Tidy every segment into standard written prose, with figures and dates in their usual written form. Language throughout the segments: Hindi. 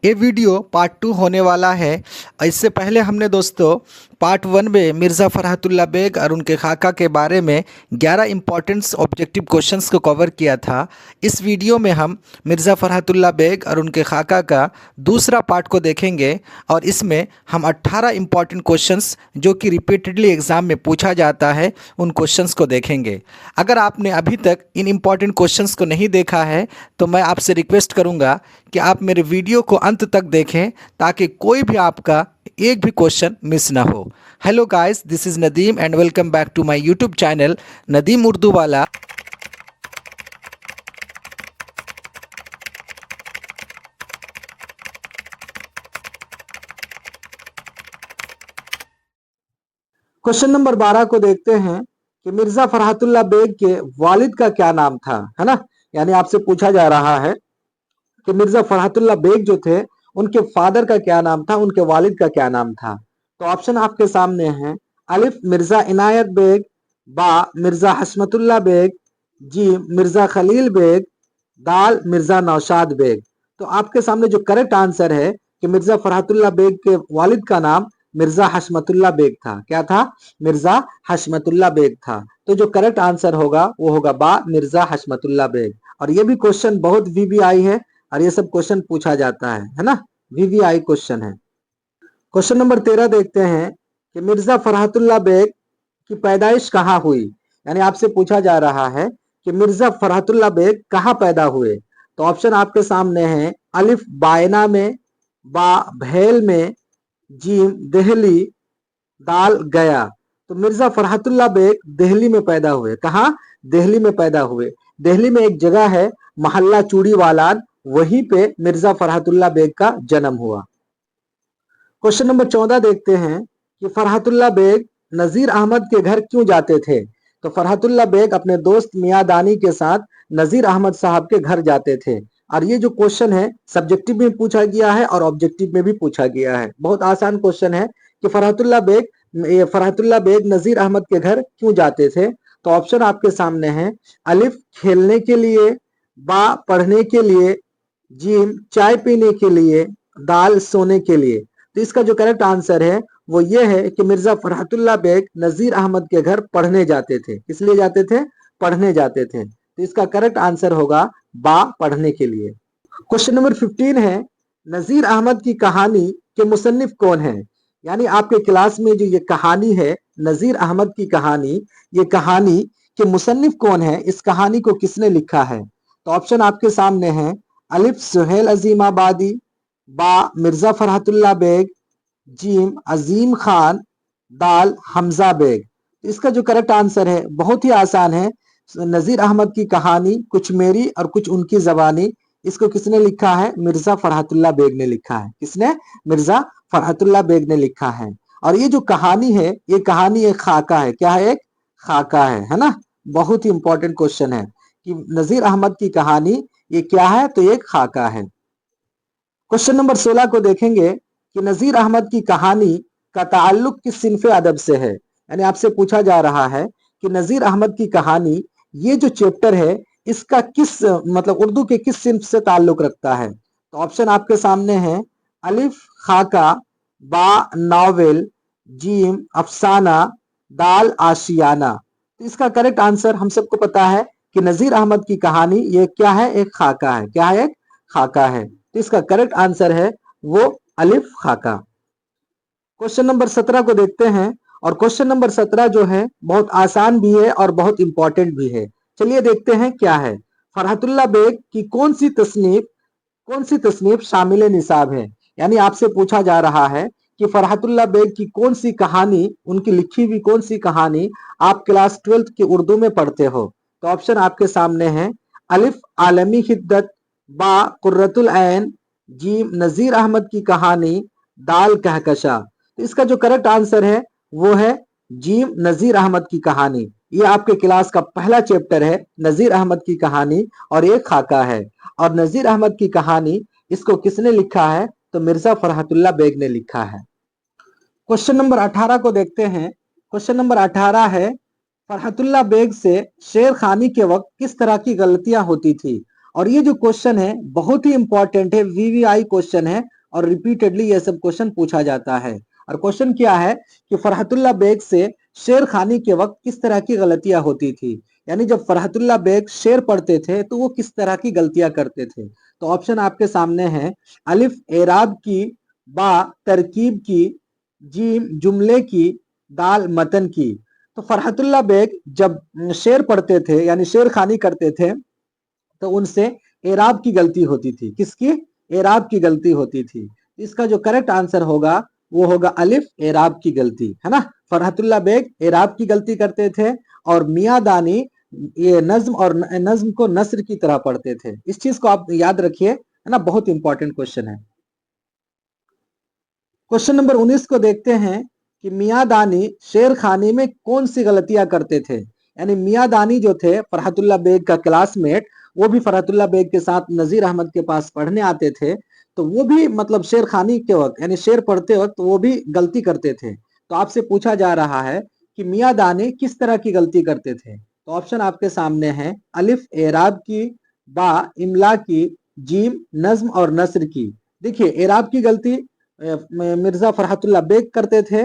ये वीडियो पार्ट 2 होने वाला है। इससे पहले हमने दोस्तों पार्ट 1 में मिर्ज़ा फ़रहतुल्लाह बेग और उनके खाका के बारे में 11 इम्पॉर्टेंट्स ऑब्जेक्टिव क्वेश्चंस को कवर किया था। इस वीडियो में हम मिर्ज़ा फ़रहतुल्लाह बेग और उनके खाका का दूसरा पार्ट को देखेंगे और इसमें हम 18 इम्पॉर्टेंट क्वेश्चंस जो कि रिपीटेडली एग्ज़ाम में पूछा जाता है उन क्वेश्चंस को देखेंगे। अगर आपने अभी तक इन इम्पॉर्टेंट क्वेश्चंस को नहीं देखा है तो मैं आपसे रिक्वेस्ट करूंगा कि आप मेरे वीडियो को अंत तक देखें ताकि कोई भी आपका एक भी क्वेश्चन मिस ना हो। Hello guys, this is Nadeem and welcome back to my YouTube channel Nadeem Urdu वाला। क्वेश्चन नंबर 12 को देखते हैं कि मिर्ज़ा फ़रहतुल्लाह बेग के वालिद का क्या नाम था, है ना। यानी आपसे पूछा जा रहा है कि मिर्ज़ा फ़रहतुल्लाह बेग जो थे उनके फादर का क्या नाम था, उनके वालिद का क्या नाम था। तो ऑप्शन आपके सामने हैं। अलिफ मिर्ज़ा इनायत बेग, बा मिर्ज़ा हशमतुल्लाह बेग, जी मिर्ज़ा खलील बेग, दाल मिर्ज़ा नौशाद बेग। तो आपके सामने जो करेक्ट आंसर है कि मिर्ज़ा फ़रहतुल्लाह बेग के वालिद का नाम मिर्ज़ा हशमतुल्लाह बेग था। क्या था? मिर्ज़ा हशमतुल्लाह बेग था। तो जो करेक्ट आंसर होगा वो होगा बा मिर्ज़ा हशमतुल्लाह बेग। और ये भी क्वेश्चन बहुत वीवीआई है और ये सब क्वेश्चन पूछा जाता है ना। वीवीआई क्वेश्चन है। क्वेश्चन नंबर 13 देखते हैं कि मिर्ज़ा फ़रहतुल्लाह बेग की पैदाइश कहाँ हुई। यानी आपसे पूछा जा रहा है कि मिर्ज़ा फ़रहतुल्लाह बेग कहाँ पैदा हुए। तो ऑप्शन आपके सामने हैं। अलिफ बायना में, बा भेल में, जीम दिल्ली, दाल गया। तो मिर्ज़ा फ़रहतुल्लाह बेग दिल्ली में पैदा हुए। कहाँ? दिल्ली में पैदा हुए। दिल्ली में एक जगह है मोहल्ला चूड़ीवालान, वहीं पे मिर्ज़ा फ़रहतुल्लाह बेग का जन्म हुआ। क्वेश्चन नंबर 14 देखते हैं कि फ़रहतुल्लाह बेग नज़ीर अहमद के घर क्यों जाते थे। तो फ़रहतुल्लाह बेग अपने दोस्त मियाँ दानी के साथ नज़ीर अहमद साहब के घर जाते थे। और ये जो क्वेश्चन है सब्जेक्टिव में पूछा गया है और ऑब्जेक्टिव में भी पूछा गया है। बहुत आसान क्वेश्चन है कि फ़रहतुल्लाह बेग नज़ीर अहमद के घर क्यों जाते थे। तो ऑप्शन आपके सामने है। अलिफ खेलने के लिए, बा पढ़ने के लिए, जीम चाय पीने के लिए, दाल सोने के लिए। तो इसका जो करेक्ट आंसर है वो ये है कि मिर्ज़ा फ़रहतुल्लाह बेग नज़ीर अहमद के घर पढ़ने जाते थे। किस लिए जाते थे? पढ़ने जाते थे। तो इसका करेक्ट आंसर होगा बा पढ़ने के लिए। क्वेश्चन नंबर 15 है। नज़ीर अहमद की कहानी के मुसन्निफ कौन है। यानी आपके क्लास में जो ये कहानी है नज़ीर अहमद की कहानी, ये कहानी के मुसन्निफ कौन है, इस कहानी को किसने लिखा है। तो ऑप्शन आपके सामने है। अलिफ सुहेल अजीम आबादी, बा मिर्ज़ा फ़रहतुल्लाह बेग, जीम अजीम खान, दाल हमजा बेग। तो इसका जो करेक्ट आंसर है बहुत ही आसान है। नज़ीर अहमद की कहानी कुछ मेरी और कुछ उनकी ज़बानी, इसको किसने लिखा है? मिर्ज़ा फ़रहतुल्लाह बेग ने लिखा है। किसने? मिर्ज़ा फ़रहतुल्लाह बेग ने लिखा है। और ये जो कहानी है ये कहानी एक खाका है। क्या है? एक खाका है ना। बहुत ही इंपॉर्टेंट क्वेश्चन है कि नज़ीर अहमद की कहानी ये क्या है। तो ये खाका है। क्वेश्चन नंबर 16 को देखेंगे कि नज़ीर अहमद की कहानी का ताल्लुक किस सिन्फ़े अदब से है। यानी आपसे पूछा जा रहा है कि नज़ीर अहमद की कहानी ये जो चैप्टर है इसका किस मतलब उर्दू के किस सिन्फ से ताल्लुक रखता है। तो ऑप्शन आपके सामने है। अलिफ खाका, बा नावल, जीम अफसाना, दाल आशियाना। तो इसका करेक्ट आंसर हम सबको पता है कि नज़ीर अहमद की कहानी ये क्या है? एक खाका है। क्या है? एक खाका है। तो इसका करेक्ट आंसर है वो अलिफ खाका। क्वेश्चन नंबर 17 को देखते हैं और क्वेश्चन नंबर 17 जो है बहुत आसान भी है और बहुत इंपॉर्टेंट भी है। चलिए देखते हैं क्या है। फ़रहतुल्लाह बेग की कौन सी तसनीफ शामिल निसाब है। यानी आपसे पूछा जा रहा है कि फ़रहतुल्लाह बेग की कौन सी कहानी, उनकी लिखी हुई कौन सी कहानी आप क्लास 12th की उर्दू में पढ़ते हो। तो ऑप्शन आपके सामने है। अलिफ आलमी हिद्दत, बा कुर्रतुल ऐन, जीम नज़ीर अहमद की कहानी, दाल कहकशा। तो इसका जो करेक्ट आंसर है वो है जीम नज़ीर अहमद की कहानी। ये आपके क्लास का पहला चैप्टर है नज़ीर अहमद की कहानी और ये खाका है। और नज़ीर अहमद की कहानी इसको किसने लिखा है? तो मिर्ज़ा फ़रहतुल्लाह बेग ने लिखा है। क्वेश्चन नंबर 18 को देखते हैं। क्वेश्चन नंबर 18 है। फ़रहतुल्लाह बेग से शेर खानी के वक्त किस तरह की गलतियां होती थी। और ये जो क्वेश्चन है बहुत ही इंपॉर्टेंट है, वीवीआई क्वेश्चन है और रिपीटेडली ये सब क्वेश्चन पूछा जाता है। और क्वेश्चन क्या है कि फरहतुल्लाह बेग से शेर खानी के वक्त किस तरह की गलतियां होती थी, यानी जब फरहतुल्लाह बेग शेर पढ़ते थे तो वो किस तरह की गलतियां करते थे। तो ऑप्शन आपके सामने है, अलिफ एराब की, बा तरकीब की, जीम जुमले की, दाल मतन की। तो फरहतुल्लाह बेग जब शेर पढ़ते थे यानी शेर खानी करते थे तो उनसे एराब की गलती होती थी। किसकी? एराब की गलती होती थी। इसका जो करेक्ट आंसर होगा वो होगा अलिफ एराब की गलती, है ना। फरहतुल्लाह बेग एराब की गलती करते थे और मियां दानी ये नज्म और नज्म को नस्र की तरह पढ़ते थे। इस चीज को आप याद रखिए, है ना, बहुत इंपॉर्टेंट क्वेश्चन है। क्वेश्चन नंबर 19 को देखते हैं कि मियां दानी शेर खानी में कौन सी गलतियां करते थे। यानी मियां दानी जो थे फरहतुल्लाह बेग का क्लासमेट, वो भी फरहतुल्लाह बेग के साथ नजीर अहमद के पास पढ़ने आते थे। तो वो भी मतलब शेर खानी के वक्त यानी शेर पढ़ते वक्त वो भी गलती करते थे। तो आपसे पूछा जा रहा है कि मियां दानी किस तरह की गलती करते थे। तो ऑप्शन आपके सामने है, अलिफ एराब की, बा इमला की, जीम नज्म और नस्र की। देखिए एराब की गलती मिर्जा फरहतुल्लाह बेग करते थे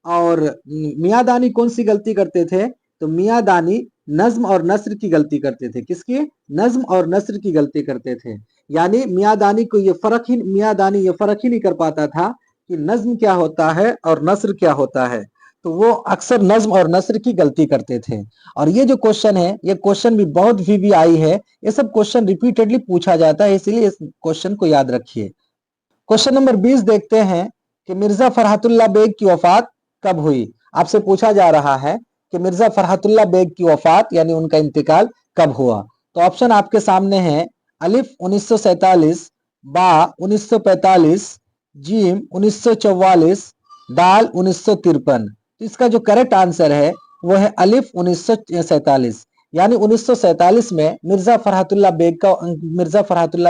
और मियां दानी कौन सी गलती करते थे, तो मियां दानी नज्म और नस्र की गलती करते थे। किसकी? नज्म और नस्र की गलती करते थे। यानी मियां दानी को मियां दानी ये फर्क ही नहीं कर पाता था कि नज्म क्या होता है और नस्र क्या होता है। तो वो अक्सर नज्म और नस्र की गलती करते थे। और ये जो क्वेश्चन है, ये क्वेश्चन भी बहुत वीवीआई है, ये सब क्वेश्चन रिपीटेडली पूछा जाता है, इसीलिए इस क्वेश्चन को याद रखिए। क्वेश्चन नंबर 20 देखते हैं कि मिर्जा फरहतुल्लाह बेग की वफात कब हुई। आपसे पूछा जा रहा है कि मिर्जा फरहतुल्लाह बेग की वफात यानी उनका इंतकाल कब हुआ। तो ऑप्शन आपके सामने है, अलिफ 1947, बा 1945, जीम 1944, दाल 1953। तो इसका जो करेक्ट आंसर है वो है अलिफ 1947। यानी 1947 में मिर्जा फरहतुल्लाह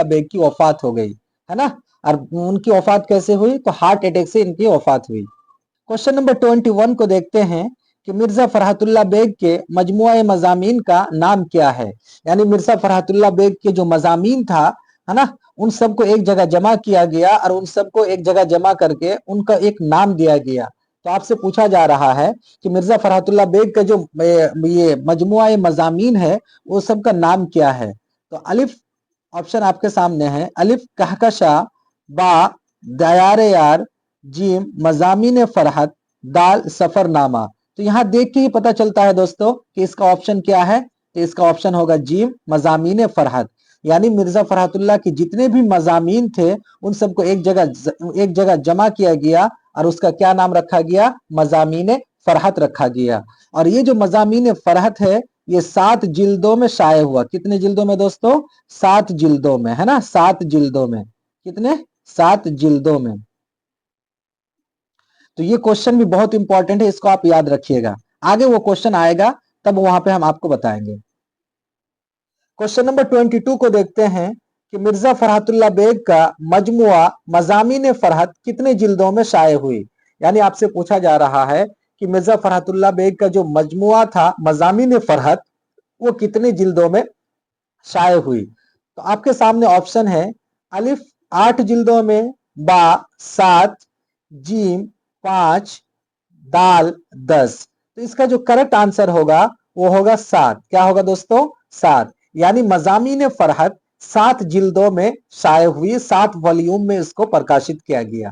बेग की वफात हो गई, है ना। और उनकी वफात कैसे हुई, तो हार्ट अटैक से इनकी वफात हुई। क्वेश्चन नंबर 21 को देखते हैं कि मिर्जा फरहतुल्लाह बेग के मजमुआ मजामीन का नाम क्या है। यानी मिर्जा फरहतुल्लाह बेग के जो मजामीन था, है ना, उन सबको एक जगह जमा किया गया और उन सबको एक जगह जमा करके उनका एक नाम दिया गया। तो आपसे पूछा जा रहा है कि मिर्जा फरहतुल्लाह बेग का जो ये मजमुआ मजामीन है वो सबका नाम क्या है। तो अलिफ, ऑप्शन आपके सामने है, अलिफ कहकशा, बा दयारे यार, जीम मजामीन फरहत, दाल सफरनामा। तो यहाँ देख के ही पता चलता है दोस्तों कि इसका ऑप्शन क्या है। तो इसका ऑप्शन होगा जीम मजामीन फरहत। यानी मिर्जा फरहतुल्लाह के जितने भी मजामीन थे उन सबको एक जगह जमा किया गया और उसका क्या नाम रखा गया, मजामीन फरहत रखा गया। और ये जो मजामीन फरहत है ये 7 जिल्दों में शाये हुआ। कितने जिल्दों में दोस्तों? 7 जिल्दों में, है ना, 7 जिल्दों में। कितने? 7 जिल्दों में। तो ये क्वेश्चन भी बहुत इंपॉर्टेंट है, इसको आप याद रखिएगा, आगे वो क्वेश्चन आएगा तब वहां पे हम आपको बताएंगे। क्वेश्चन नंबर 22 को देखते हैं कि मिर्जा फरहतुल्लाह बेग का मजमुआ मजामीन फरहत कितने जिल्दों में शाये हुई। यानी आपसे पूछा जा रहा है कि मिर्जा फरहतुल्लाह बेग का जो मजमुआ था मजामीन फरहत वो कितने जिल्दों में शाये हुई। तो आपके सामने ऑप्शन है, अलिफ 8 जिल्दों में, बा 7, जीम 5, दाल 10। तो इसका जो करेक्ट आंसर होगा वो होगा 7। क्या होगा दोस्तों? 7। यानी मजामीन फरहत 7 जिल्दों में शाये हुई, 7 वॉल्यूम में इसको प्रकाशित किया गया।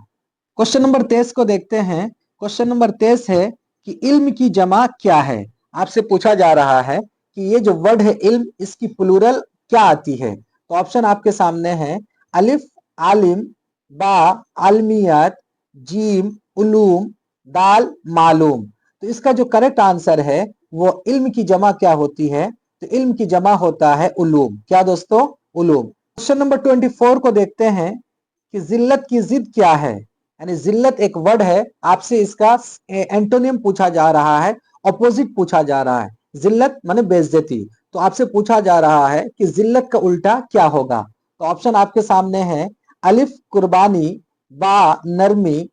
क्वेश्चन नंबर 23 को देखते हैं। क्वेश्चन नंबर 23 है कि इल्म की जमा क्या है। आपसे पूछा जा रहा है कि ये जो वर्ड है इल्म, इसकी प्लूरल क्या आती है। तो ऑप्शन आपके सामने है, अलिफ आलिम, बा आलमियत, जीम उलूम, दाल मालूम। तो इसका जो करेक्ट आंसर है वो इल्म की जमा क्या होती है, तो इल्म की जमा होता है उलूम। क्या दोस्तों? उलूम। क्वेश्चन नंबर 24 को देखते हैं कि जिल्लत की जिद क्या है। यानी जिल्लत एक वर्ड है, आपसे इसका एंटोनियम पूछा जा रहा है, ऑपोजिट पूछा जा रहा है। जिल्लत माने बेइज्जती। तो आपसे पूछा जा रहा है कि जिल्लत का उल्टा क्या होगा। तो ऑप्शन आपके सामने है, अलिफ कुर्बानी, बा नरमी,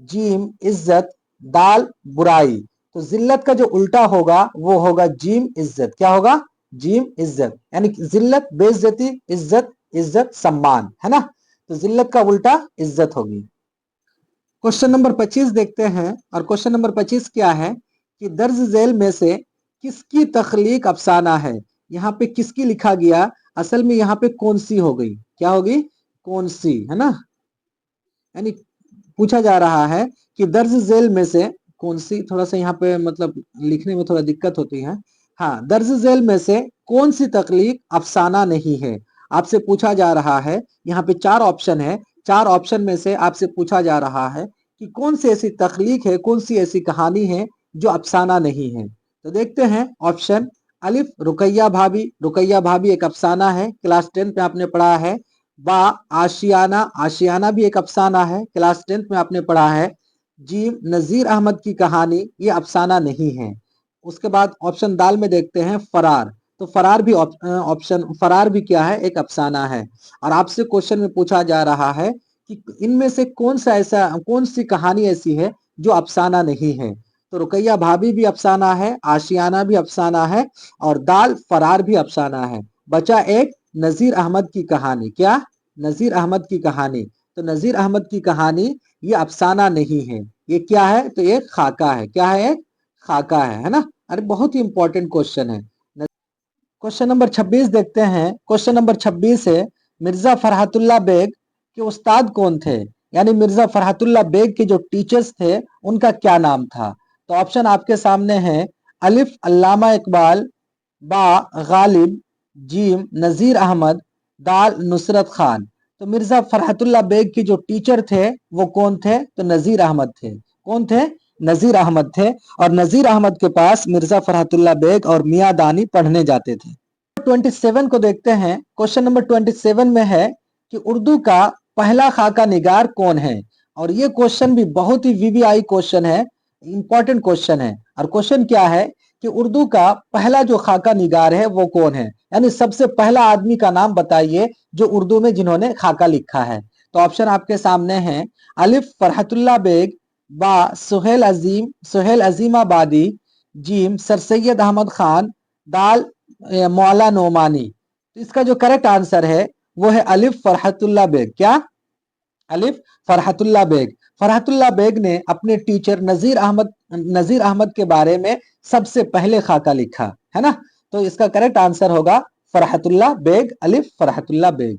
जीम इज्जत, दाल बुराई। तो जिल्लत का जो उल्टा होगा वो होगा जीम इज्जत। क्या होगा? जीम इज्जत। यानी जिल्लत बेइज्जती, इज्जत इज्जत सम्मान, है ना। तो जिल्लत का उल्टा इज्जत होगी। क्वेश्चन नंबर 25 देखते हैं, और क्वेश्चन नंबर 25 क्या है कि दर्ज झेल में से किसकी तख्लीक अफसाना है। यहाँ पे किसकी लिखा गया, असल में यहाँ पे कौन सी हो गई, क्या होगी, कौन सी, है ना। यानी पूछा जा रहा है कि दर्ज झेल में से कौन सी, थोड़ा सा यहाँ पे मतलब लिखने में थोड़ा दिक्कत होती है। हाँ, दर्ज झेल में से कौन सी तख्लीक अफसाना नहीं है, आपसे पूछा जा रहा है। यहाँ पे 4 ऑप्शन है, 4 ऑप्शन में से आपसे पूछा जा रहा है कि कौन सी ऐसी तख्लीक है, कौन सी ऐसी कहानी है जो अफसाना नहीं है। तो देखते हैं ऑप्शन। अलिफ रुकैया भाभी, रुकैया भाभी एक अफसाना है, क्लास 10 में आपने पढ़ा है। बा आशियाना, आशियाना भी एक अफसाना है, क्लास 10 में आपने पढ़ा है। जीम नजीर अहमद की कहानी, ये अफसाना नहीं है। उसके बाद ऑप्शन दाल में देखते हैं फरार, तो फरार भी ऑप्शन, फरार भी क्या है, एक अफसाना है। और आपसे क्वेश्चन में पूछा जा रहा है कि इनमें से कौन सा ऐसा, कौन सी कहानी ऐसी है जो अफसाना नहीं है। तो रुकैया भाभी भी अफसाना है, आशियाना भी अफसाना है, और दाल फरार भी अफसाना है। बचा एक नजीर अहमद की कहानी, क्या, नजीर अहमद की कहानी। तो नजीर अहमद की कहानी ये अफसाना नहीं है, ये क्या है, तो ये खाका है, क्या है, खाका है ना। अरे बहुत ही इंपॉर्टेंट क्वेश्चन है। क्वेश्चन नंबर 26 देखते हैं। क्वेश्चन नंबर 26 है मिर्जा फरहतुल्लाह बेग के उस्ताद कौन थे, यानी मिर्जा फरहतुल्लाह बेग के जो टीचर्स थे उनका क्या नाम था। तो ऑप्शन आपके सामने है। अलिफ अल्लामा इकबाल, बा गालिब, जीम नजीर अहमद, दाल नुसरत खान। तो मिर्जा फरहतुल्लाह बेग के जो टीचर थे वो कौन थे, तो नजीर अहमद थे। कौन थे, नजीर अहमद थे। और नजीर अहमद के पास मिर्जा फरहतुल्लाह बेग और मियां दानी पढ़ने जाते थे। 27 को देखते हैं। क्वेश्चन नंबर 27 में है कि उर्दू का पहला खाका निगार कौन है। और ये क्वेश्चन भी बहुत ही वीवीआई क्वेश्चन है, इंपॉर्टेंट क्वेश्चन है। और क्वेश्चन क्या है कि उर्दू का पहला जो खाका निगार है वो कौन है, यानी सबसे पहला आदमी का नाम बताइए जो उर्दू में जिन्होंने खाका लिखा है। तो ऑप्शन आपके सामने है। अलिफ फरहतुल्लाह बेग, बा सुहेल अजीम, सुहेल अजीमाबादी, जीम सर सैयद अहमद खान, दाल मौला नोमानी। तो इसका जो करेक्ट आंसर है वो है अलिफ फरहतुल्लाह बेग, क्या, अलिफ फरहतुल्लाह बेग। फरहतुल्लाह बेग ने अपने टीचर नजीर अहमद के बारे में सबसे पहले खाका लिखा है ना। तो इसका करेक्ट आंसर होगा फरहतुल्लाह बेग, अलिफ फरहतुल्लाह बेग।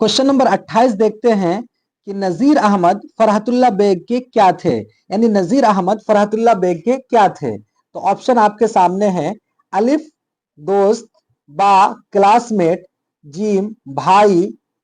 क्वेश्चन नंबर 28 देखते हैं कि नजीर अहमद फरहतुल्लाह बेग के क्या थे, यानी नजीर अहमद फरहतुल्लाह बेग के क्या थे। तो ऑप्शन आपके सामने है। अलिफ दोस्त, बा क्लासमेट, जीम भाई,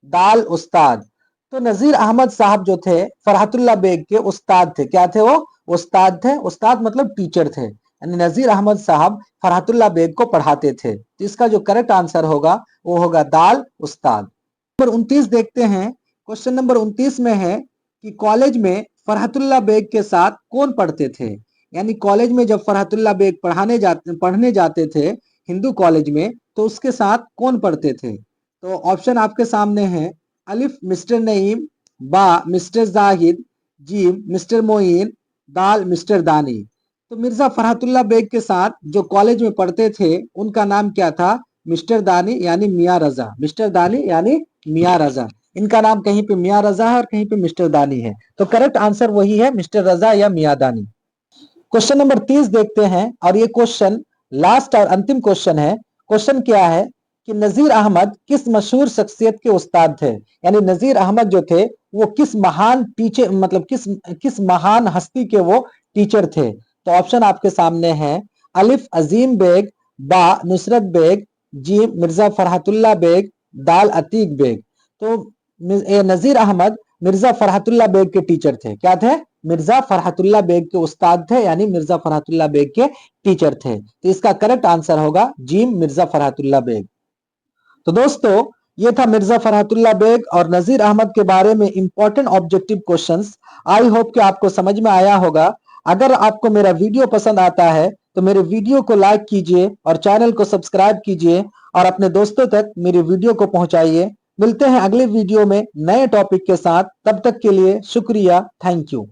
दाल उस्ताद। तो नजीर अहमद साहब जो थे फरहतुल्लाह बेग के उस्ताद थे, क्या थे वो, उस्ताद थे। उस्ताद मतलब टीचर थे, यानी नजीर अहमद साहब फरहतुल्लाह बेग को पढ़ाते थे। तो इसका जो करेक्ट आंसर होगा वो होगा दाल उस्ताद। नंबर 29 देखते हैं। क्वेश्चन नंबर 29 में है कि कॉलेज में फरहतुल्लाह बेग के साथ कौन पढ़ते थे, यानी कॉलेज में जब फरहतुल्लाह बेग पढ़ने जाते थे हिंदू कॉलेज में, तो उसके साथ कौन पढ़ते थे। तो ऑप्शन आपके सामने है। अलिफ मिस्टर नईम, बा मिस्टर जाहिद, जीम मिस्टर मोइन, दाल मिस्टर दानी। तो मिर्जा फरहतुल्लाह बेग के साथ जो कॉलेज में पढ़ते थे उनका नाम क्या था, मिस्टर दानी यानी मियां रजा, मिस्टर दानी यानी मियां रजा। इनका नाम कहीं पे मियां रजा है और कहीं पे मिस्टर दानी है। तो करेक्ट आंसर वही है, मिस्टर रजा या मियां दानी। क्वेश्चन नंबर 30 देखते हैं, और ये क्वेश्चन लास्ट और अंतिम क्वेश्चन है। क्वेश्चन क्या है कि नजीर अहमद किस मशहूर शख्सियत के उस्ताद थे, यानी नजीर अहमद जो थे वो किस महान टीचर, मतलब किस महान हस्ती के वो टीचर थे। तो ऑप्शन आपके सामने है। अलिफ अजीम बेग, बा नुसरत बेग, जीम मिर्जा फरहतुल्लाह बेग, दाल अतीक बेग। तो नजीर अहमद मिर्जा फरहतुल्लाह बेग के टीचर थे, क्या थे, मिर्जा फरहतुल्लाह बेग के उस्ताद थे, यानी मिर्जा फरहतुल्लाह बेग के टीचर थे। तो इसका करेक्ट आंसर होगा जीम मिर्जा फरहतुल्लाह बेग। तो दोस्तों ये था मिर्जा फरहतुल्लाह बेग और नजीर अहमद के बारे में important objective questions. I hope कि आपको समझ में आया होगा। अगर आपको मेरा वीडियो पसंद आता है तो मेरे वीडियो को लाइक कीजिए और चैनल को सब्सक्राइब कीजिए और अपने दोस्तों तक मेरे वीडियो को पहुंचाइए। मिलते हैं अगले वीडियो में नए टॉपिक के साथ, तब तक के लिए शुक्रिया, थैंक यू।